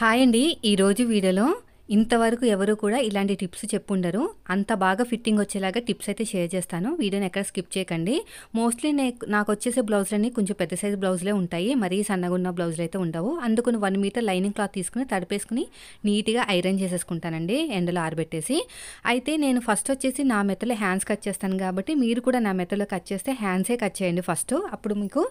Hi అండి. ఈరోజు వీడియోలో ఇంతవరకు ఎవరు కూడా ఇలాంటి టిప్స్ చెప్పుండరు. అంత బాగా ఫిట్టింగ్ వచ్చేలాగా టిప్స్ అయితే షేర్ చేస్తాను. వీడియోని ఎక్కడ స్కిప్ చేయకండి. మోస్ట్లీ నాకొచ్చేసే బ్లౌజులన్నీ కొంచెం పెద్ద సైజు బ్లౌజులే ఉంటాయి. మరీ సన్నగున్న బ్లౌజులు అయితే ఉండవు. అందుకని 1 మీటర్ లైనింగ్ క్లాత్ తీసుకుని తడిపేసుకుని నీట్‌గా ఐరన్ చేసేసుకుంటానండి ఎండలో ఆరబెట్టేసి. అయితే నేను ఫస్ట్ వచ్చేసి నా మెథడ్‌లో హ్యాండ్స్ కట్ చేస్తాను కాబట్టి మీరు కూడా నా మెథడ్‌లో కట్ చేస్తే హ్యాండ్సే కట్ చేయండి ఫస్ట్. అప్పుడు మీకు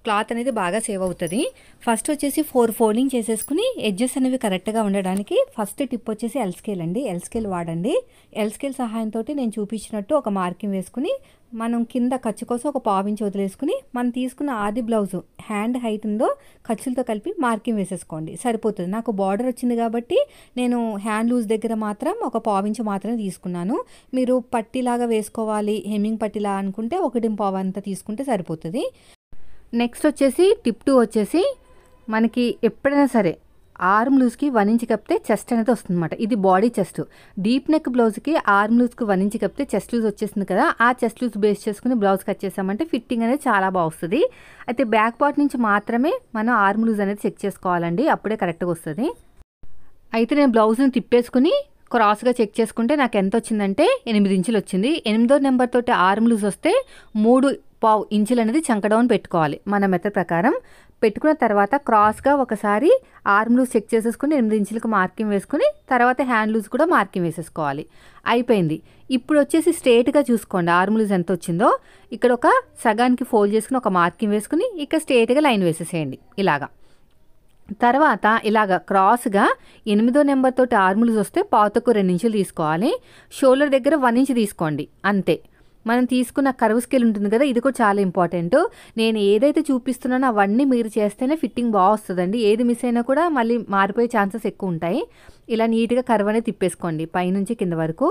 క్లాత్ అనేది బాగా సేవ్ అవుతది. ఫస్ట్ వచ్చేసి 4 ఫోల్డింగ్ చేసేసుకుని ఎడ్జెస్ అనేవి కరెక్ట్‌గా ఉండడానికి ఫస్ట్ టిప్ వచ్చేసి ఎల్ స్కేల్ అండి. ఎల్ స్కేల్ వాడండి. ఎల్ స్కేల్ సహాయంతో నేను చూపించినట్టు ఒక మార్కింగ్ వేసుకుని మనం కింద ఖర్చు కోసం ఒక పావించి వదిలేసుకుని మనం తీసుకున్న ఆది బ్లౌజు హ్యాండ్ హైట్ ఉందో ఖర్చులతో కలిపి మార్కింగ్ వేసేసుకోండి సరిపోతుంది. నాకు బార్డర్ వచ్చింది కాబట్టి నేను హ్యాండ్ లూజ్ దగ్గర మాత్రం ఒక పావించి మాత్రమే తీసుకున్నాను. మీరు పట్టీలాగా వేసుకోవాలి హెమ్మింగ్ పట్టీలా అనుకుంటే 1.5 అంతా తీసుకుంటే సరిపోతుంది. నెక్స్ట్ వచ్చేసి టిప్ 2 వచ్చేసి మనకి ఎప్పుడైనా సరే ఆర్మ్ లూజ్కి 1 ఇంచ్ కప్పితే చెస్ట్ అనేది వస్తుందన్నమాట. ఇది బాడీ చెస్ట్. డీప్ నెక్ బ్లౌజ్కి ఆర్మ్ లూజ్కి 1 ఇంచ్ కప్పితే చెస్ట్ లూజ్ వచ్చేసింది కదా. ఆ చెస్ట్ లూజ్ బేస్ చేసుకుని బ్లౌజ్ కట్ చేసామంటే ఫిట్టింగ్ అనేది చాలా బాగా వస్తుంది. అయితే బ్యాక్ పార్ట్ నుంచి మాత్రమే మనం ఆర్మ్ లూజ్ అనేది చెక్ చేసుకోవాలండి. అప్పుడే కరెక్ట్గా వస్తుంది. అయితే నేను బ్లౌజ్ని తిప్పేసుకుని క్రాస్గా చెక్ చేసుకుంటే నాకు ఎంత వచ్చిందంటే 8 ఇంచులు వచ్చింది. 8వ నెంబర్ తోటి ఆర్మ్ లూజ్ వస్తే 3.5 ఇంచులు అనేది చంక డౌన్ పెట్టుకోవాలి మన మెథడ్ ప్రకారం. పెట్టుకున్న తర్వాత క్రాస్గా ఒకసారి ఆర్మ్ లూజ్ చెక్ చేసేసుకుని 8 ఇంచులకు మార్కింగ్ వేసుకుని తర్వాత హ్యాండ్ లూజ్ కూడా మార్కింగ్ వేసేసుకోవాలి. అయిపోయింది. ఇప్పుడు వచ్చేసి స్ట్రేట్గా చూసుకోండి ఆర్మ్ లూజ్ ఎంత వచ్చిందో. ఇక్కడ ఒక సగానికి ఫోల్డ్ చేసుకుని ఒక మార్కింగ్ వేసుకుని ఇక్కడ స్ట్రేట్గా లైన్ వేసేసేయండి ఇలాగా. తర్వాత ఇలాగ క్రాస్గా 8వ నెంబర్ తోటి ఆర్మ్ లూజ్ వస్తే పావుతకు 2 ఇంచులు తీసుకోవాలి. షోల్డర్ దగ్గర 1 ఇంచ్ తీసుకోండి అంతే. మనం తీసుకున్న కర్వ్ స్కేల్ ఉంటుంది కదా, ఇది కూడా చాలా ఇంపార్టెంట్. నేను ఏదైతే చూపిస్తున్నానో అవన్నీ మీరు చేస్తేనే ఫిట్టింగ్ బాగా వస్తుందండి. ఏది మిస్ అయినా కూడా మళ్ళీ మారిపోయే ఛాన్సెస్ ఎక్కువ ఉంటాయి. ఇలా నీట్గా కర్వ్ అనేది తిప్పేసుకోండి పైనుంచి కింద వరకు.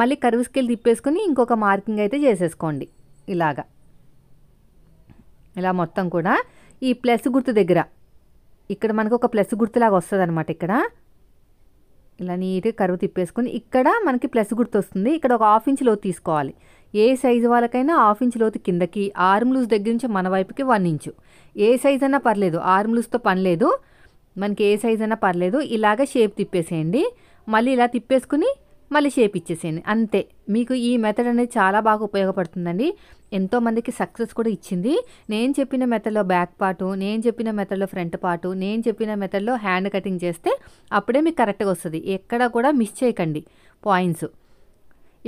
మళ్ళీ కర్వ్ స్కేల్ తిప్పేసుకుని ఇంకొక మార్కింగ్ అయితే చేసేసుకోండి ఇలాగా. ఇలా మొత్తం కూడా ఈ ప్లస్ గుర్తు దగ్గర ఇక్కడ మనకు ఒక ప్లస్ గుర్తులాగా వస్తుంది అనమాట. ఇక్కడ ఇలా నీట్గా కర్వ్ తిప్పేసుకుని ఇక్కడ మనకి ప్లస్ గుర్తు వస్తుంది. ఇక్కడ ఒక 1/2 ఇంచ్ లోతు తీసుకోవాలి. ఏ సైజు వాళ్ళకైనా 1/2 ఇంచ్ లోతు కిందకి, ఆర్మ్ లూజ్ దగ్గర నుంచి మన వైపుకి 1 ఇంచు. ఏ సైజ్ అన్నా పర్లేదు, ఆర్మ్ లూజ్తో పని లేదు, మనకి ఏ సైజ్ అన్నా పర్లేదు. ఇలాగ షేప్ తిప్పేసేయండి. మళ్ళీ ఇలా తిప్పేసుకుని మళ్ళీ షేప్ ఇచ్చేసేయండి అంతే. మీకు ఈ మెథడ్ అనేది చాలా బాగా ఉపయోగపడుతుందండి. ఎంతోమందికి సక్సెస్ కూడా ఇచ్చింది. నేను చెప్పిన మెథడ్లో బ్యాక్ పార్టు, నేను చెప్పిన మెథడ్లో ఫ్రంట్ పార్టు, నేను చెప్పిన మెథడ్లో హ్యాండ్ కటింగ్ చేస్తే అప్పుడే మీకు కరెక్ట్గా వస్తుంది. ఎక్కడ కూడా మిస్ చేయకండి పాయింట్స్.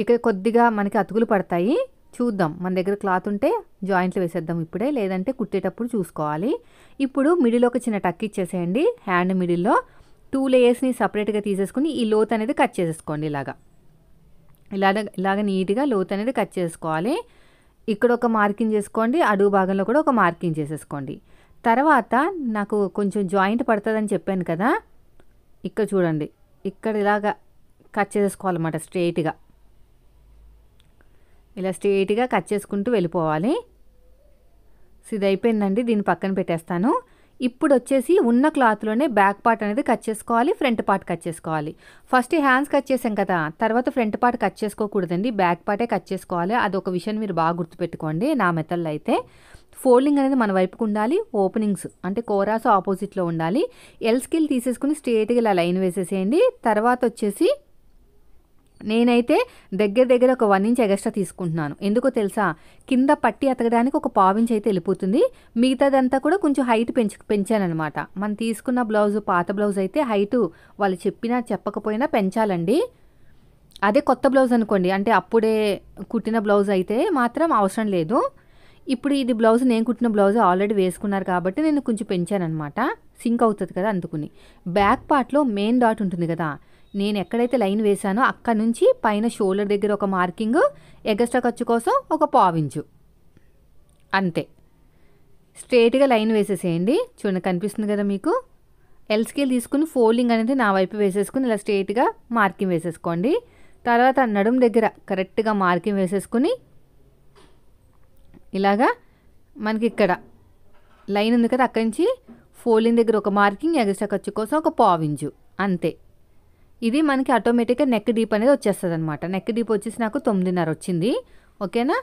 ఇక్కడ కొద్దిగా మనకి అతుకులు పడతాయి, చూద్దాం. మన దగ్గర క్లాత్ ఉంటే జాయింట్లు వేసేద్దాం ఇప్పుడే, లేదంటే కుట్టేటప్పుడు చూసుకోవాలి. ఇప్పుడు మిడిల్ ఒక చిన్న టక్ ఇచ్చేసేయండి. హ్యాండ్ మిడిల్లో 2 లేయర్స్ని సపరేట్గా తీసేసుకుని ఈ లోత్ అనేది కట్ చేసేసుకోండి ఇలాగ నీట్గా లోత్ అనేది కట్ చేసుకోవాలి. ఇక్కడ ఒక మార్కింగ్ చేసుకోండి, అడుగు భాగంలో కూడా ఒక మార్కింగ్ చేసేసుకోండి. తర్వాత నాకు కొంచెం జాయింట్ పడుతుందని చెప్పాను కదా, ఇక్కడ చూడండి, ఇక్కడ ఇలాగ కట్ చేసేసుకోవాలన్నమాట స్ట్రెయిట్గా. ఇలా స్ట్రెయిట్గా కట్ చేసుకుంటూ వెళ్ళిపోవాలి. ఇది అయిపోయిందండి, దీన్ని పక్కన పెట్టేస్తాను. ఇప్పుడు వచ్చేసి ఉన్న క్లాత్లోనే బ్యాక్ పార్ట్ అనేది కట్ చేసుకోవాలి, ఫ్రంట్ పార్ట్ కట్ చేసుకోవాలి. ఫస్ట్ హ్యాండ్స్ కట్ చేసాం కదా, తర్వాత ఫ్రంట్ పార్ట్ కట్ చేసుకోకూడదండి, బ్యాక్ పార్టే కట్ చేసుకోవాలి. అదొక విషయం మీరు బాగా గుర్తుపెట్టుకోండి. నా మెథడ్లో అయితే ఫోల్డింగ్ అనేది మన వైపుకు ఉండాలి, ఓపెనింగ్స్ అంటే కోరాస్ ఆపోజిట్లో ఉండాలి. ఎల్ స్కేల్ తీసేసుకుని స్ట్రేట్గా ఇలా లైన్ వేసేసేయండి. తర్వాత వచ్చేసి నేనైతే దగ్గర ఒక 1 ఇంచ్ ఎక్స్ట్రా తీసుకుంటున్నాను. ఎందుకో తెలుసా, కింద పట్టి అతకడానికి ఒక 1/4 ఇంచ్ అయితే వెళ్ళిపోతుంది. మిగతాదంతా కూడా కొంచెం హైట్ పెంచానమాట. మనం తీసుకున్న బ్లౌజు పాత బ్లౌజ్ అయితే హైటు వాళ్ళు చెప్పినా చెప్పకపోయినా పెంచాలండి. అదే కొత్త బ్లౌజ్ అనుకోండి, అంటే అప్పుడే కుట్టిన బ్లౌజ్ అయితే మాత్రం అవసరం లేదు. ఇప్పుడు ఇది బ్లౌజ్ నేను కుట్టిన బ్లౌజ్ ఆల్రెడీ వేసుకున్నారు కాబట్టి నేను కొంచెం పెంచానమాట. సింక్ అవుతుంది కదా అందుకుని. బ్యాక్ పార్ట్లో మెయిన్ డాట్ ఉంటుంది కదా, నేను ఎక్కడైతే లైన్ వేసానో అక్కడ నుంచి పైన షోల్డర్ దగ్గర ఒక మార్కింగ్, ఎగస్ట్రా ఖర్చు కోసం ఒక 1/4 ఇంచు అంతే. స్ట్రేట్గా లైన్ వేసేసేయండి. చూడండి కనిపిస్తుంది కదా మీకు. ఎల్ స్కేల్ తీసుకుని ఫోల్డింగ్ అనేది నా వైపు వేసేసుకుని ఇలా స్ట్రేట్గా మార్కింగ్ వేసేసుకోండి. తర్వాత నడుం దగ్గర కరెక్ట్గా మార్కింగ్ వేసేసుకుని ఇలాగా మనకి ఇక్కడ లైన్ ఉంది కదా, అక్కడి నుంచి ఫోల్డింగ్ దగ్గర ఒక మార్కింగ్, ఎగస్ట్రా ఖర్చు కోసం ఒక 1/4 ఇంచు అంతే. ఇది మనకి ఆటోమేటిక్గా నెక్ డీప్ అనేది వచ్చేస్తుంది అనమాట. నెక్ డీప్ వచ్చేసి నాకు 9.5 వచ్చింది. ఓకేనా.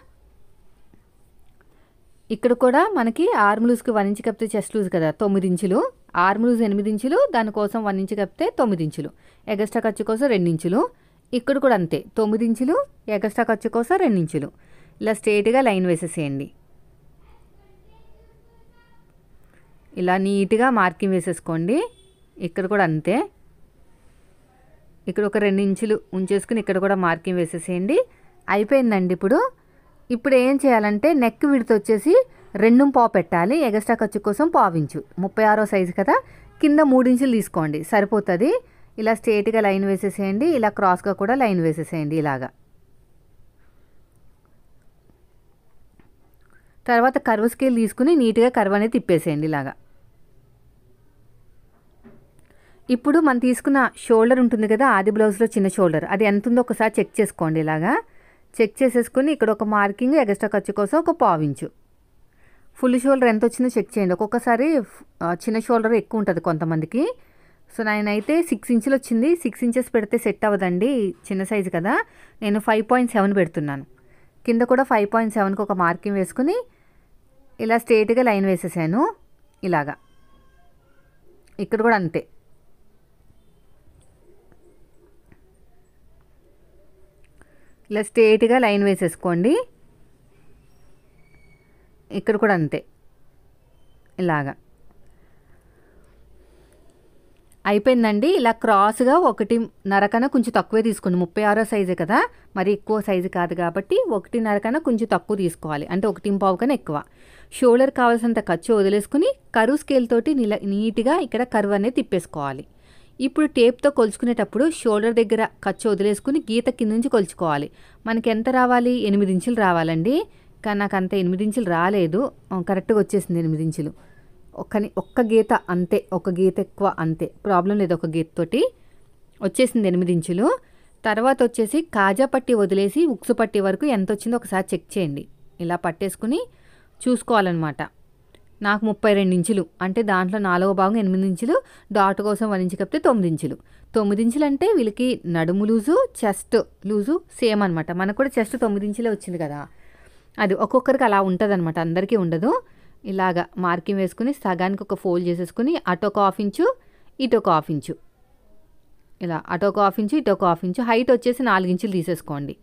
ఇక్కడ కూడా మనకి ఆర్మ్ లూజ్కి 1 ఇంచ్ కప్పితే చెస్ట్ లూజ్ కదా 9 ఇంచులు. ఆర్మ్ లూజ్ 8 ఇంచులు, దానికోసం 1 ఇంచు కప్పితే 9 ఇంచులు, ఎగస్ట్రా ఖర్చు కోసం 2 ఇంచులు. ఇక్కడ కూడా అంతే 9 ఇంచులు, ఎగస్ట్రా ఖర్చు కోసం 2 ఇంచులు. ఇలా స్ట్రేట్గా లైన్ వేసేసేయండి. ఇలా నీట్గా మార్కింగ్ వేసేసుకోండి. ఇక్కడ కూడా అంతే, ఇక్కడ ఒక 2 ఇంచులు ఉంచేసుకుని ఇక్కడ కూడా మార్కింగ్ వేసేసేయండి. అయిపోయిందండి. ఇప్పుడు ఏం చేయాలంటే నెక్ విడ్త్ వచ్చేసి 2.5 పెట్టాలి. ఎగస్ట్రా ఖర్చు కోసం 1/2 ఇంచు, 36 సైజు కదా, కింద 3 ఇంచులు తీసుకోండి సరిపోతుంది. ఇలా స్ట్రేట్గా లైన్ వేసేసేయండి. ఇలా క్రాస్గా కూడా లైన్ వేసేసేయండి ఇలాగా. తర్వాత కర్వ్ స్కేల్ తీసుకుని నీట్గా కర్వ్ అనేది తిప్పేసేయండి ఇలాగా. ఇప్పుడు మనం తీసుకున్న షోల్డర్ ఉంటుంది కదా, ఆది బ్లౌజ్లో చిన్న షోల్డర్, అది ఎంత ఉందో ఒకసారి చెక్ చేసుకోండి. ఇలాగా చెక్ చేసేసుకుని ఇక్కడ ఒక మార్కింగ్ ఎగస్ట్రా ఖర్చు కోసం ఒక 1/2 ఇంచు. ఫుల్ షోల్డర్ ఎంత వచ్చిందో చెక్ చేయండి. ఒక్కొక్కసారి చిన్న షోల్డర్ ఎక్కువ ఉంటుంది కొంతమందికి. సో నేనైతే 6 ఇంచులు వచ్చింది. 6 ఇంచెస్ పెడితే సెట్ అవ్వదండి, చిన్న సైజు కదా. నేను 5.7 పెడుతున్నాను. కింద కూడా 5.7కి ఒక మార్కింగ్ వేసుకుని ఇలా స్ట్రేట్గా లైన్ వేసేసాను ఇలాగా. ఇక్కడ కూడా అంతే, ఇలా స్ట్రేట్గా లైన్ వేసేసుకోండి. ఇక్కడ కూడా అంతే ఇలాగా. అయిపోయిందండి. ఇలా క్రాస్గా 1.5 కన్నా కొంచెం తక్కువే తీసుకోండి. 36 సైజే కదా, మరి ఎక్కువ సైజు కాదు కాబట్టి 1.5 కన్నా కొంచెం తక్కువ తీసుకోవాలి, అంటే 1.5 కన్నా ఎక్కువ. షోల్డర్ కావాల్సినంత ఖర్చు వదిలేసుకుని కరువు స్కేల్ తోటి నీట్గా ఇక్కడ కర్వ్ అనేది తిప్పేసుకోవాలి. ఇప్పుడు టేప్తో కొలుచుకునేటప్పుడు షోల్డర్ దగ్గర ఖర్చు వదిలేసుకుని గీత కింద నుంచి కొలుచుకోవాలి. మనకి ఎంత రావాలి? 8 ఇంచులు రావాలండి. కానీ నాకు అంత 8 ఇంచులు రాలేదు, కరెక్ట్గా వచ్చేసింది 8 ఇంచులు. ఒక్క గీత అంతే, ఒక గీత ఎక్కువ అంతే, ప్రాబ్లం లేదు. ఒక గీతతోటి వచ్చేసింది 8 ఇంచులు. తర్వాత వచ్చేసి కాజా పట్టి వదిలేసి ఉక్సు పట్టి వరకు ఎంత వచ్చిందో ఒకసారి చెక్ చేయండి. ఇలా పట్టేసుకుని చూసుకోవాలన్నమాట. నాకు 32 ఇంచులు, అంటే దాంట్లో 4వ భాగం 8 ఇంచులు, డాట్ కోసం 1 ఇంచు కప్పితే 9 ఇంచులు. 9 ఇంచులు అంటే వీళ్ళకి నడుము లూజు, చెస్ట్ లూజు సేమ్ అనమాట. మనకు కూడా చెస్ట్ 9 ఇంచులే వచ్చింది కదా, అది ఒక్కొక్కరికి అలా ఉంటుంది అనమాట, అందరికీ ఉండదు. ఇలాగా మార్కింగ్ వేసుకుని సగానికి ఒక ఫోల్డ్ చేసేసుకుని అటొక 1/2 ఇంచు, ఇటొక 1/2 ఇంచు, ఇలా అటొక 1/2 ఇంచు, ఇటొక 1/2 ఇంచు. హైట్ వచ్చేసి 4 ఇంచులు తీసేసుకోండి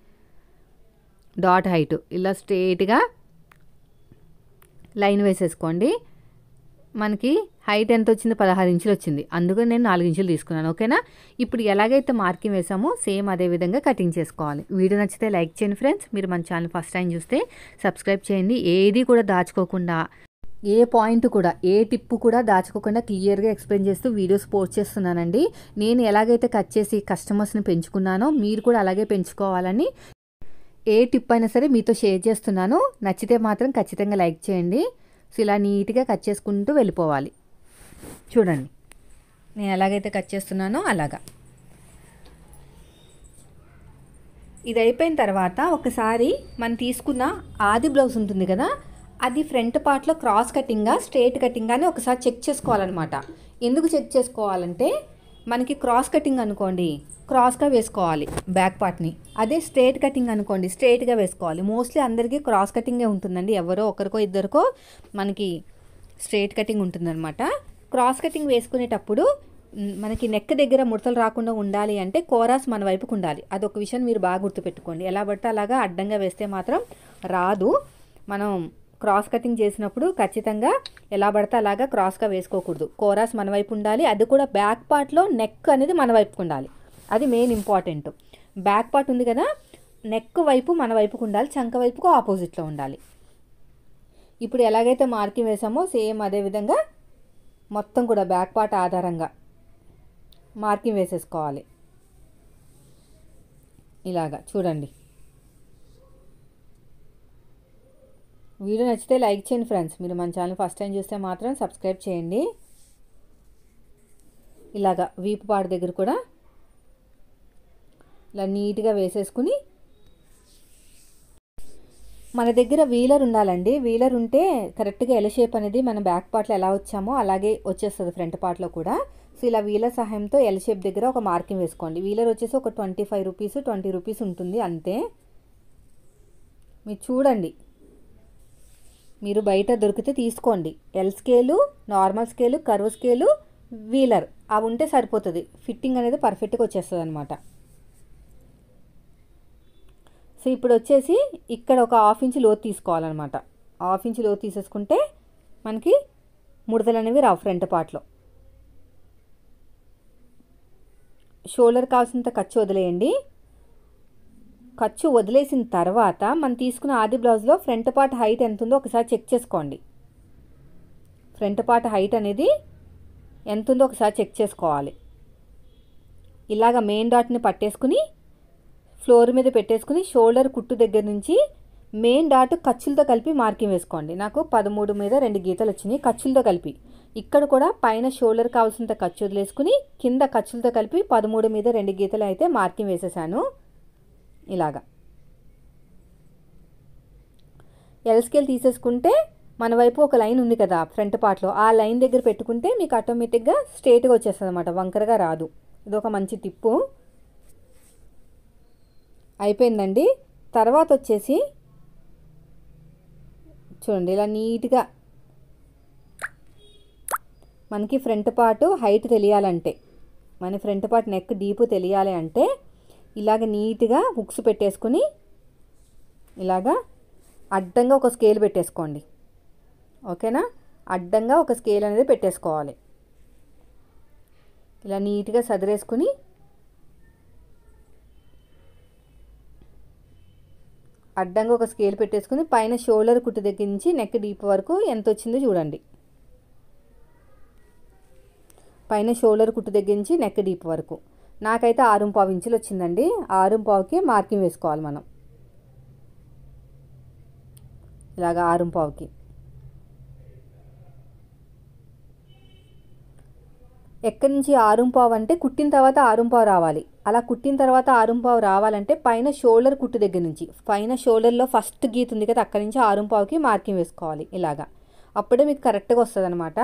డాట్ హైట్. ఇలా స్ట్రేట్గా లైన్ వేసేసుకోండి. మనకి హైట్ ఎంత వచ్చింది? 16 ఇంచులు వచ్చింది, అందుకని నేను 4 ఇంచులు తీసుకున్నాను. ఓకేనా? ఇప్పుడు ఎలాగైతే మార్కింగ్ వేసామో సేమ్ అదే విధంగా కటింగ్ చేసుకోవాలి. వీడియో నచ్చితే లైక్ చేయండి ఫ్రెండ్స్. మీరు మన ఛానల్ ఫస్ట్ టైం చూస్తే సబ్స్క్రైబ్ చేయండి. ఏది కూడా దాచుకోకుండా, ఏ పాయింట్ కూడా, ఏ టిప్పు కూడా దాచుకోకుండా క్లియర్గా ఎక్స్ప్లెయిన్ చేస్తూ వీడియోస్ పోస్ట్ చేస్తున్నానండి. నేను ఎలాగైతే కట్ చేసి కస్టమర్స్ని పెంచుకున్నానో మీరు కూడా అలాగే పెంచుకోవాలని ఏ టిప్ అయినా సరే మీతో షేర్ చేస్తున్నాను. నచ్చితే మాత్రం ఖచ్చితంగా లైక్ చేయండి. సో ఇలా నీట్గా కట్ చేసుకుంటూ వెళ్ళిపోవాలి. చూడండి నేను ఎలాగైతే కట్ చేస్తున్నానో అలాగా. ఇది అయిపోయిన తర్వాత ఒకసారి మనం తీసుకున్న ఆది బ్లౌజ్ ఉంటుంది కదా, అది ఫ్రంట్ పార్ట్లో క్రాస్ కటింగ్గా స్ట్రేట్ కటింగ్ అని ఒకసారి చెక్ చేసుకోవాలన్నమాట. ఎందుకు చెక్ చేసుకోవాలంటే మనకి క్రాస్ కటింగ్ అనుకోండి క్రాస్గా వేసుకోవాలి బ్యాక్ పార్ట్ని, అదే స్ట్రేట్ కటింగ్ అనుకోండి స్ట్రేట్గా వేసుకోవాలి. మోస్ట్లీ అందరికీ క్రాస్ కటింగే ఉంటుందండి, ఎవరో ఒకరికో ఇద్దరికో మనకి స్ట్రేట్ కటింగ్ ఉంటుందన్నమాట. క్రాస్ కటింగ్ వేసుకునేటప్పుడు మనకి నెక్ దగ్గర ముడతలు రాకుండా ఉండాలి అంటే కోరాస్ మన వైపుకు ఉండాలి. అదొక విషయం మీరు బాగా గుర్తుపెట్టుకోండి. ఎలా పడితే అలాగా అడ్డంగా వేస్తే మాత్రం రాదు. మనం క్రాస్ కటింగ్ చేసినప్పుడు ఖచ్చితంగా ఎలా పడితే అలాగా క్రాస్గా వేసుకోకూడదు. కోరాస్ మన వైపు ఉండాలి, అది కూడా బ్యాక్ పార్ట్లో నెక్ అనేది మన వైపుకు ఉండాలి. అది మెయిన్ ఇంపార్టెంట్. బ్యాక్ పార్ట్ ఉంది కదా, నెక్ వైపు మన వైపుకు ఉండాలి, చంక వైపుకు ఆపోజిట్లో ఉండాలి. ఇప్పుడు ఎలాగైతే మార్కింగ్ వేసామో సేమ్ అదే విధంగా మొత్తం కూడా బ్యాక్ పార్ట్ ఆధారంగా మార్కింగ్ వేసేసుకోవాలి. ఇలాగా చూడండి. వీడియో నచ్చితే లైక్ చేయండి ఫ్రెండ్స్. మీరు మన ఛానల్ ఫస్ట్ టైం చూస్తే మాత్రం సబ్స్క్రైబ్ చేయండి. ఇలాగా వీపు పాడు దగ్గర కూడా ఇలా నీట్గా వేసేసుకుని, మన దగ్గర వీలర్ ఉండాలండి. వీలర్ ఉంటే కరెక్ట్గా ఎల్ షేప్ అనేది మన బ్యాక్ పార్ట్లో ఎలా వచ్చామో అలాగే వచ్చేస్తుంది ఫ్రంట్ పార్ట్లో కూడా. సో ఇలా వీలర్ సహాయంతో ఎల్ షేప్ దగ్గర ఒక మార్కింగ్ వేసుకోండి. వీలర్ వచ్చేసి ఒక 25 రూపీస్ 20 రూపీస్ ఉంటుంది అంతే. మీరు చూడండి, మీరు బయట దొరికితే తీసుకోండి. L scale, normal scale, curve scale, wheeler అవి ఉంటే సరిపోతుంది, ఫిట్టింగ్ అనేది పర్ఫెక్ట్గా వచ్చేస్తుంది అనమాట. సో ఇప్పుడు వచ్చేసి ఇక్కడ ఒక 1/2 ఇంచ్ లోతు తీసుకోవాలన్నమాట. 1/2 ఇంచ్ లోతు తీసేసుకుంటే మనకి ముడతలు అనేవి రావు ఫ్రంట్ పార్ట్లో. షోల్డర్ కావాల్సినంత ఖర్చు వదిలేయండి. ఖర్చు వదిలేసిన తర్వాత మనం తీసుకున్న ఆది బ్లౌజ్లో ఫ్రంట్ పార్ట్ హైట్ ఎంత ఉందో ఒకసారి చెక్ చేసుకోండి. ఫ్రంట్ పార్ట్ హైట్ అనేది ఎంత ఉందో ఒకసారి చెక్ చేసుకోవాలి. ఇలాగ మెయిన్ డాట్ని పట్టేసుకుని ఫ్లోర్ మీద పెట్టేసుకుని షోల్డర్ కుట్టు దగ్గర నుంచి మెయిన్ డాట్ ఖర్చులతో కలిపి మార్కింగ్ వేసుకోండి. నాకు 13 మీద 2 గీతలు వచ్చినాయి ఖర్చులతో కలిపి. ఇక్కడ కూడా పైన షోల్డర్ కావాల్సినంత ఖర్చు వదిలేసుకుని కింద ఖర్చులతో కలిపి 13 మీద 2 గీతలు అయితే మార్కింగ్ వేసేసాను. ఇలాగా ఎల్ స్కేల్ తీసేసుకుంటే మన వైపు ఒక లైన్ ఉంది కదా ఫ్రంట్ పార్ట్లో, ఆ లైన్ దగ్గర పెట్టుకుంటే మీకు ఆటోమేటిక్గా స్ట్రేట్గా వచ్చేస్తుంది అనమాట, వంకరగా రాదు. ఇది ఒక మంచి టిప్పు. అయిపోయిందండి. తర్వాత వచ్చేసి చూడండి, ఇలా నీట్గా మనకి ఫ్రంట్ పార్ట్ హైట్ తెలియాలంటే, మన ఫ్రంట్ పార్ట్ నెక్ డీప్ తెలియాలి అంటే ఇలాగ నీట్గా హుక్స్ పెట్టేసుకుని ఇలాగా అడ్డంగా ఒక స్కేల్ పెట్టేసుకోండి. ఓకేనా, అడ్డంగా ఒక స్కేల్ అనేది పెట్టేసుకోవాలి. ఇలా నీట్గా సదిరేసుకుని అడ్డంగా ఒక స్కేల్ పెట్టేసుకుని పైన షోల్డర్ కుట్టు దగ్గర నుంచి నెక్ డీప్ వరకు ఎంత వచ్చిందో చూడండి. పైన షోల్డర్ కుట్టు దగ్గర నుంచి నెక్ డీప్ వరకు నాకైతే 6.5 ఇంచులు వచ్చిందండి. 6.5కి మార్కింగ్ వేసుకోవాలి మనం. ఇలాగ 6.5కి ఎక్కడి నుంచి 6.5 అంటే కుట్టిన తర్వాత 6.5 రావాలి. అలా కుట్టిన తర్వాత 6.5 రావాలంటే పైన షోల్డర్ కుట్టు దగ్గర నుంచి, పైన షోల్డర్లో ఫస్ట్ గీత ఉంది కదా అక్కడి నుంచి 6.5కి మార్కింగ్ వేసుకోవాలి. ఇలాగా అప్పుడే మీకు కరెక్ట్గా వస్తుంది అనమాట.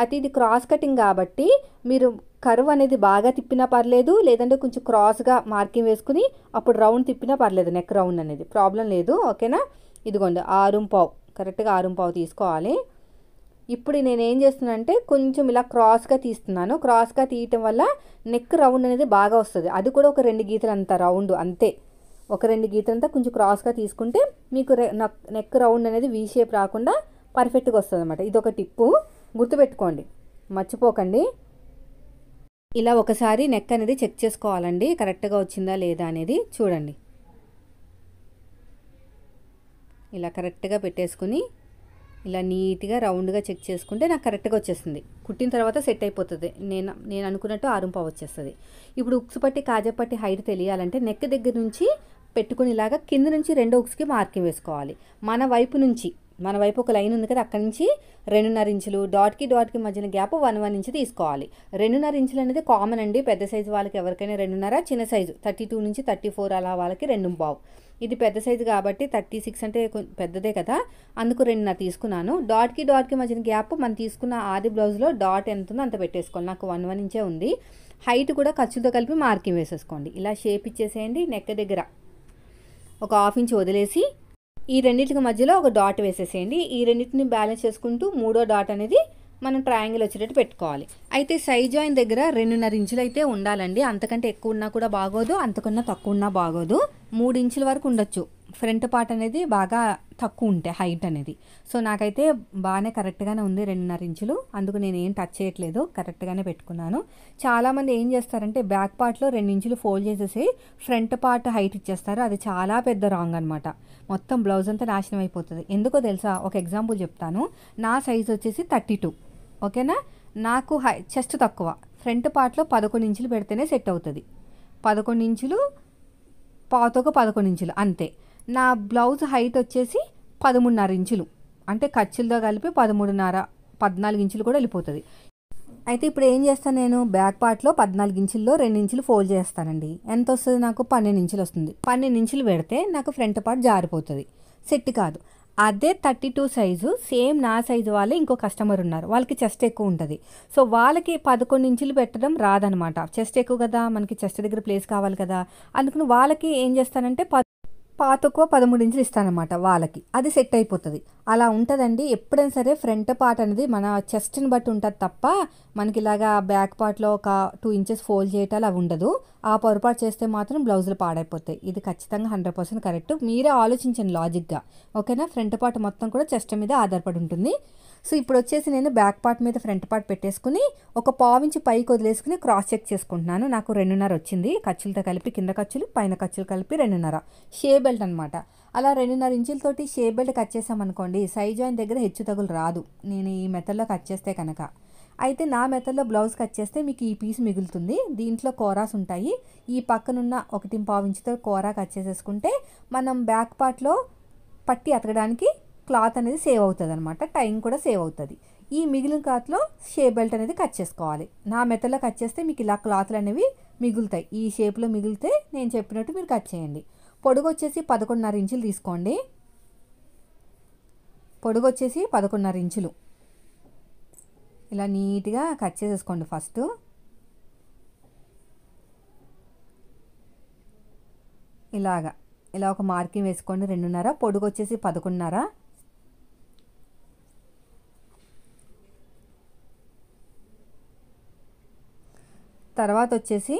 అయితే ఇది క్రాస్ కటింగ్ కాబట్టి మీరు కర్వ్ అనేది బాగా తిప్పినా పర్లేదు, లేదంటే కొంచెం క్రాస్గా మార్కింగ్ వేసుకుని అప్పుడు రౌండ్ తిప్పినా పర్లేదు, నెక్ రౌండ్ అనేది ప్రాబ్లం లేదు. ఓకేనా, ఇదిగోండి 6.5 కరెక్ట్గా 6.5 తీసుకోవాలి. ఇప్పుడు నేను ఏం చేస్తున్నాను అంటే కొంచెం ఇలా క్రాస్గా తీస్తున్నాను. క్రాస్గా తీయటం వల్ల నెక్ రౌండ్ అనేది బాగా వస్తుంది. అది కూడా ఒక 2 గీతలు అంత రౌండ్ అంతే, ఒక 2 గీతలంతా కొంచెం క్రాస్గా తీసుకుంటే మీకు నెక్ రౌండ్ అనేది వీ షేప్ రాకుండా పర్ఫెక్ట్గా వస్తుంది అనమాట. ఇది ఒక టిప్పు, గుర్తుపెట్టుకోండి, మర్చిపోకండి. ఇలా ఒకసారి నెక్ అనేది చెక్ చేసుకోవాలండి, కరెక్ట్గా వచ్చిందా లేదా అనేది చూడండి. ఇలా కరెక్ట్గా పెట్టేసుకుని ఇలా నీట్గా రౌండ్గా చెక్ చేసుకుంటే నాకు కరెక్ట్గా వచ్చేస్తుంది. కుట్టిన తర్వాత సెట్ అయిపోతుంది. నేను అనుకున్నట్టు 6.5 వచ్చేస్తుంది. ఇప్పుడు ఉక్స్ పట్టి కాజా పట్టి హైట్ తెలియాలంటే నెక్ దగ్గర నుంచి పెట్టుకుని ఇలాగా కింద నుంచి 2 ఉక్స్కి మార్కింగ్ వేసుకోవాలి. మన వైపు ఒక లైన్ ఉంది కదా అక్కడి నుంచి 2.5 ఇంచులు, డాట్కి మధ్యన గ్యాప్ 1 ఇంచ్ తీసుకోవాలి. 2.5 ఇంచులు అనేది కామన్ అండి, పెద్ద సైజు వాళ్ళకి ఎవరికైనా 2.5, చిన్న సైజు 32 నుంచి 34 అలా వాళ్ళకి 2.5. ఇది పెద్ద సైజు కాబట్టి 36 అంటే పెద్దదే కదా, అందుకు 2.5 తీసుకున్నాను. డాట్కి మధ్యన గ్యాప్ మనం తీసుకున్న ఆది బ్లౌజ్లో డాట్ ఎంత ఉందో అంత పెట్టేసుకోవాలి. నాకు 1 ఇంచే ఉంది. హైట్ కూడా ఖర్చుతో కలిపి మార్కింగ్ వేసేసుకోండి. ఇలా షేప్ ఇచ్చేసేయండి. నెక్ దగ్గర ఒక 1/2 ఇంచ్ వదిలేసి ఈ రెండింటికి మధ్యలో ఒక డాట్ వేసేసేయండి. ఈ రెండింటిని బ్యాలెన్స్ చేసుకుంటూ 3వ డాట్ అనేది మనం ట్రయాంగిల్ వచ్చేటట్టు పెట్టుకోవాలి. అయితే సైడ్ జాయిన్ దగ్గర 2.5 ఇంచులు అయితే ఉండాలండి. అంతకంటే ఎక్కువ ఉన్నా కూడా బాగోదు, అంతకన్నా తక్కువ ఉన్నా బాగోదు. 3 ఇంచుల వరకు ఉండొచ్చు. ఫ్రంట్ పార్ట్ అనేది బాగా తక్కువ ఉంటే హైట్ అనేది. సో నాకైతే బాగానే కరెక్ట్గానే ఉంది 2.5 ఇంచులు, అందుకు నేను ఏం టచ్ చేయట్లేదు, కరెక్ట్గానే పెట్టుకున్నాను. చాలామంది ఏం చేస్తారంటే బ్యాక్ పార్ట్లో 2 ఇంచులు ఫోల్డ్ చేసేసి ఫ్రంట్ పార్ట్ హైట్ ఇచ్చేస్తారు. అది చాలా పెద్ద రాంగ్ అనమాట. మొత్తం బ్లౌజ్ అంతా నాశనం అయిపోతుంది. ఎందుకో తెలుసా, ఒక ఎగ్జాంపుల్ చెప్తాను. నా సైజ్ వచ్చేసి 32, ఓకేనా. నాకు చెస్ట్ తక్కువ, ఫ్రంట్ పార్ట్లో 11 ఇంచులు పెడితేనే సెట్ అవుతుంది. 11 ఇంచులు పావుతోక 11 ఇంచులు అంతే. నా బ్లౌజ్ హైట్ వచ్చేసి 13.5 ఇంచులు, అంటే ఖర్చులతో కలిపి 13.5, 14 ఇంచులు కూడా వెళ్ళిపోతుంది. అయితే ఇప్పుడు ఏం చేస్తాను, నేను బ్యాక్ పార్ట్లో 14 ఇంచుల్లో 2 ఇంచులు ఫోల్డ్ చేస్తానండి. ఎంత వస్తుంది, నాకు 12 ఇంచులు వస్తుంది. 12 ఇంచులు పెడితే నాకు ఫ్రంట్ పార్ట్ జారిపోతుంది, సెట్ కాదు. అదే 32 సైజు సేమ్ నా సైజు వాళ్ళే ఇంకో కస్టమర్ ఉన్నారు, వాళ్ళకి చెస్ట్ ఎక్కువ ఉంటుంది. సో వాళ్ళకి 11 ఇంచులు పెట్టడం రాదనమాట. చెస్ట్ ఎక్కువ కదా, మనకి చెస్ట్ దగ్గర ప్లేస్ కావాలి కదా, అందుకని వాళ్ళకి ఏం చేస్తానంటే పాతకో 13 ఇంచులు ఇస్తానన్నమాట వాళ్ళకి. అది సెట్ అయిపోతది. అలా ఉంటదండి. ఎప్పుడైనా సరే ఫ్రంట్ పార్ట్ అనేది మన చెస్ట్‌ని బట్టి ఉంటది తప్ప, మనకిలాగా బ్యాక్ పార్ట్‌లో ఒక 2 ఇంచెస్ ఫోల్డ్ చేయటాలు అవి ఉండదు. ఆ పొరపాటు చేస్తే మాత్రం బ్లౌజులు పాడైపోతాయి. ఇది ఖచ్చితంగా 100% కరెక్ట్. మీరే ఆలోచించండి లాజిక్‌గా. ఓకేనా? ఫ్రంట్ పార్ట్ మొత్తం కూడా చెస్ట్ మీద ఆధారపడి ఉంటుంది. సో, ఇప్పుడొచ్చేసి నేను బ్యాక్ పార్ట్ మీద ఫ్రంట్ పార్ట్ పెట్టేసుకొని, ఒక పావించి పైకి వదిలేసుకొని క్రాస్ చెక్ చేసుకుంటున్నాను. నాకు 2.5 వచ్చింది. ఖర్చులతో కలిపి కింద ఖర్చులు, పైన ఖర్చులు కలిపి 2.5. షే బెల్ట్ అనమాట. అలా 2.5 ఇంచులతోటి షే బెల్ట్ కట్ చేసామనుకోండి, సైడ్ జాయింట్ దగ్గర హెచ్చు తగులు రాదు. నేను ఈ మెథడ్‌లో కట్ చేస్తే కనుక. అయితే నా మెథడ్‌లో బ్లౌజ్ కట్ చేస్తే మీకు ఈ పీస్ మిగులుతుంది. దీంట్లో కోరాస్ ఉంటాయి. ఈ పక్కనున్న 1.5 ఇంచుతో కోరా కట్ చేసేసుకుంటే, మనం బ్యాక్ పార్ట్‌లో పట్టి అతకడానికి క్లాత్ అనేది సేవ్ అవుతుంది అనమాట. టైం కూడా సేవ్ అవుతుంది. ఈ మిగిలిన క్లాత్లో షే బెల్ట్ అనేది కట్ చేసుకోవాలి. నా మెథడ్లో కట్ చేస్తే మీకు ఇలా క్లాత్లు అనేవి మిగులుతాయి. ఈ షేప్లో మిగిలితే నేను చెప్పినట్టు మీరు కట్ చేయండి. పొడుగు వచ్చేసి 11.5 ఇంచులు తీసుకోండి. పొడుగు వచ్చేసి 11.5 ఇంచులు. ఇలా నీట్గా కట్ చేసేసుకోండి ఫస్ట్. ఇలా ఒక మార్కింగ్ వేసుకోండి. 2.5. పొడుగు వచ్చేసి 11.5. తర్వాత వచ్చేసి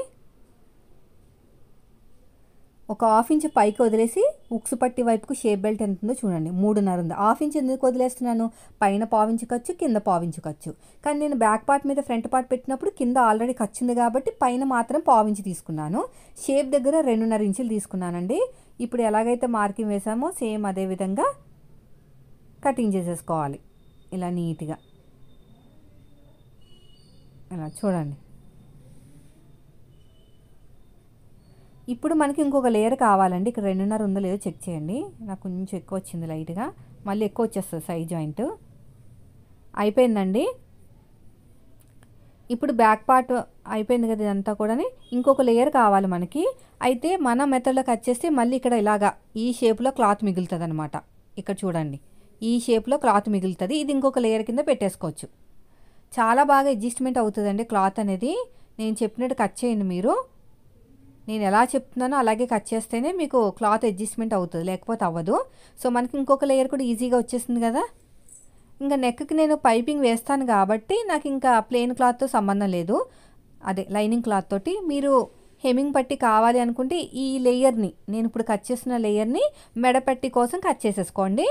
ఒక 1/2 ఇంచ్ పైకి వదిలేసి ఉక్సు పట్టి వైపుకు షేప్ బెల్ట్ ఎంత ఉందో చూడండి. 3.5 ఉంది. 1/2 ఇంచ్ ఎందుకు వదిలేస్తున్నాను? పైన పావించి ఖర్చు, కింద పావించి ఖర్చు. కానీ నేను బ్యాక్ పార్ట్ మీద ఫ్రంట్ పార్ట్ పెట్టినప్పుడు కింద ఆల్రెడీ ఖర్చు ఉంది కాబట్టి పైన మాత్రం పావించి తీసుకున్నాను. షేప్ దగ్గర 2.5 ఇంచులు తీసుకున్నానండి. ఇప్పుడు ఎలాగైతే మార్కింగ్ వేసామో సేమ్ అదే విధంగా కటింగ్ చేసేసుకోవాలి. ఇలా నీట్గా ఇలా చూడండి. ఇప్పుడు మనకి ఇంకొక లేయర్ కావాలండి. ఇక్కడ 2.5 ఉందో లేదో చెక్ చేయండి. నాకు కొంచెం ఎక్కువ వచ్చింది లైట్గా. మళ్ళీ ఎక్కువ వచ్చేస్తుంది సైడ్ జాయింట్. అయిపోయిందండి. ఇప్పుడు బ్యాక్ పార్ట్ అయిపోయింది కదా ఇదంతా కూడా. ఇంకొక లేయర్ కావాలి మనకి. అయితే మన మెథడ్లో కట్ చేస్తే మళ్ళీ ఇక్కడ ఇలాగా ఈ షేప్లో క్లాత్ మిగులుతుంది అనమాట. ఇక్కడ చూడండి, ఈ షేప్లో క్లాత్ మిగులుతుంది. ఇది ఇంకొక లేయర్ కింద పెట్టేసుకోవచ్చు. చాలా బాగా అడ్జస్ట్మెంట్ అవుతుందండి క్లాత్ అనేది. నేను చెప్పినట్టు కట్ చేయండి మీరు. నేను ఎలా చెప్తున్నానో అలాగే కట్ చేస్తేనే మీకు క్లాత్ అడ్జస్ట్మెంట్ అవుతుంది, లేకపోతే అవ్వదు. సో మనకి ఇంకొక లేయర్ కూడా ఈజీగా వచ్చేస్తుంది కదా. ఇంకా నెక్కి నేను పైపింగ్ వేస్తాను కాబట్టి నాకు ఇంకా ప్లెయిన్ క్లాత్తో సంబంధం లేదు. అదే లైనింగ్ క్లాత్ తోటి మీరు హెమ్మింగ్ పట్టి కావాలి అనుకుంటే ఈ లేయర్ని, నేను ఇప్పుడు కట్ చేస్తున్న లేయర్ని మెడపట్టి కోసం కట్ చేసేసుకోండి.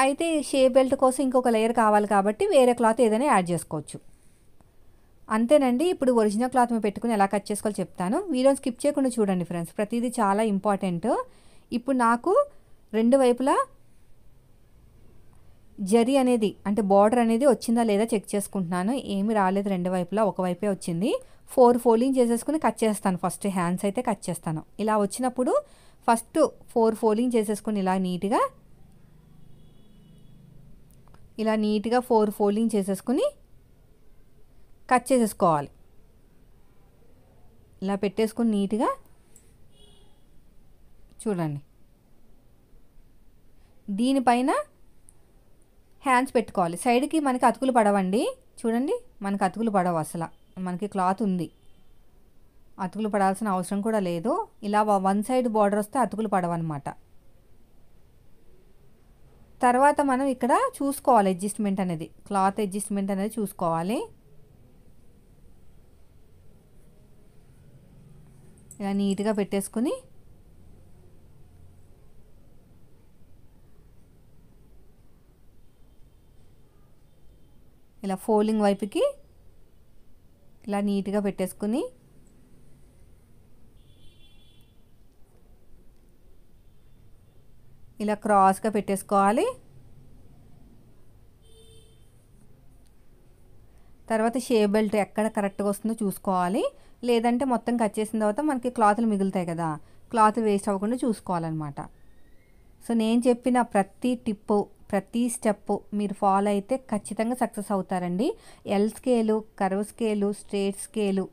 అయితే షేప్ బెల్ట్ కోసం ఇంకొక లేయర్ కావాలి కాబట్టి వేరే క్లాత్ ఏదైనా యాడ్ చేసుకోవచ్చు. అంతేనండి. ఇప్పుడు ఒరిజినల్ క్లాత్ మీద పెట్టుకుని ఎలా కట్ చేసుకోవాలో చెప్తాను. వీడియోని స్కిప్ చేయకుండా చూడండి ఫ్రెండ్స్. ప్రతిదీ చాలా ఇంపార్టెంట్. ఇప్పుడు నాకు రెండు వైపులా జరీ అనేది అంటే బార్డర్ అనేది వచ్చిందా లేదా చెక్ చేసుకుంటున్నాను. ఏమీ రాలేదు రెండు వైపులా, ఒకవైపే వచ్చింది. 4 ఫోల్డింగ్ చేసేసుకుని కట్ చేస్తాను. ఫస్ట్ హ్యాండ్స్ అయితే కట్ చేస్తాను. ఇలా వచ్చినప్పుడు ఫస్ట్ 4 ఫోల్డింగ్ చేసేసుకుని ఇలా నీట్గా 4 ఫోల్డింగ్ చేసేసుకుని కట్ చేసేసుకోవాలి. ఇలా పెట్టేసుకుని నీట్గా చూడండి. దీనిపైన హ్యాండ్స్ పెట్టుకోవాలి. సైడ్కి మనకి అతుకులు పడవండి. చూడండి, మనకి అతుకులు పడవు అసలు. మనకి క్లాత్ ఉంది, అతుకులు పడాల్సిన అవసరం కూడా లేదు. ఇలా వన్ సైడ్ బార్డర్ వస్తే అతుకులు పడవన్నమాట. తర్వాత మనం ఇక్కడ చూసుకోవాలి అడ్జస్ట్మెంట్ అనేది, క్లాత్ అడ్జస్ట్మెంట్ అనేది చూసుకోవాలి. ఇలా నీట్గా పెట్టేసుకుని ఇలా ఫోల్డింగ్ వైపుకి ఇలా నీట్గా పెట్టేసుకుని ఇలా క్రాస్గా పెట్టేసుకోవాలి. తర్వాత షేప్ బెల్ట్ ఎక్కడ కరెక్ట్గా వస్తుందో చూసుకోవాలి. లేదంటే మొత్తం కట్ చేసిన తర్వాత మనకి క్లాత్లు మిగులుతాయి కదా, క్లాత్ వేస్ట్ అవ్వకుండా చూసుకోవాలన్నమాట. సో నేను చెప్పిన ప్రతి టిప్పు, ప్రతి స్టెప్ మీరు ఫాలో అయితే ఖచ్చితంగా సక్సెస్ అవుతారండి. L scale, curve scale, straight scale,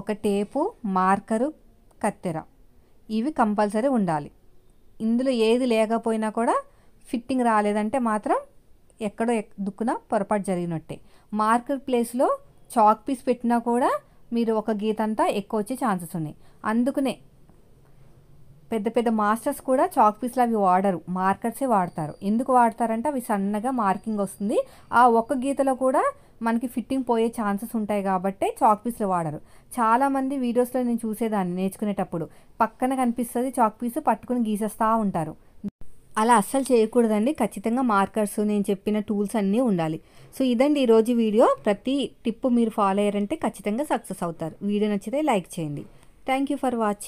ఒక టేపు, మార్కరు, కత్తెర, ఇవి కంపల్సరీ ఉండాలి. ఇందులో ఏది లేకపోయినా కూడా ఫిట్టింగ్ రాలేదంటే మాత్రం ఎక్కడో దుక్కున పొరపాటు జరిగినట్టే. మార్కర్ ప్లేస్లో చాక్ పీస్ పెట్టినా కూడా మీరు ఒక గీత అంతా ఎక్కువ వచ్చే ఛాన్సెస్ ఉన్నాయి. అందుకనే పెద్ద పెద్ద మాస్టర్స్ కూడా చాక్ పీస్లు అవి వాడరు, మార్కర్సే వాడతారు. ఎందుకు వాడతారంటే అవి సన్నగా మార్కింగ్ వస్తుంది, ఆ ఒక్క గీతలో కూడా మనకి ఫిట్టింగ్ పోయే ఛాన్సెస్ ఉంటాయి కాబట్టి చాక్ పీస్లు వాడరు. చాలామంది వీడియోస్లో నేను చూసేదాన్ని నేర్చుకునేటప్పుడు, పక్కన కనిపిస్తుంది చాక్ పీస్, పట్టుకుని గీసేస్తూ ఉంటారు. అలా అస్సలు చేయకూడదండి. ఖచ్చితంగా మార్కర్స్, నేను చెప్పిన టూల్స్ అన్నీ ఉండాలి. సో ఇదండి ఈరోజు వీడియో. ప్రతి టిప్ మీరు ఫాలో అయ్యారంటే ఖచ్చితంగా సక్సెస్ అవుతారు. వీడియో నచ్చితే లైక్ చేయండి. Thank you for watching.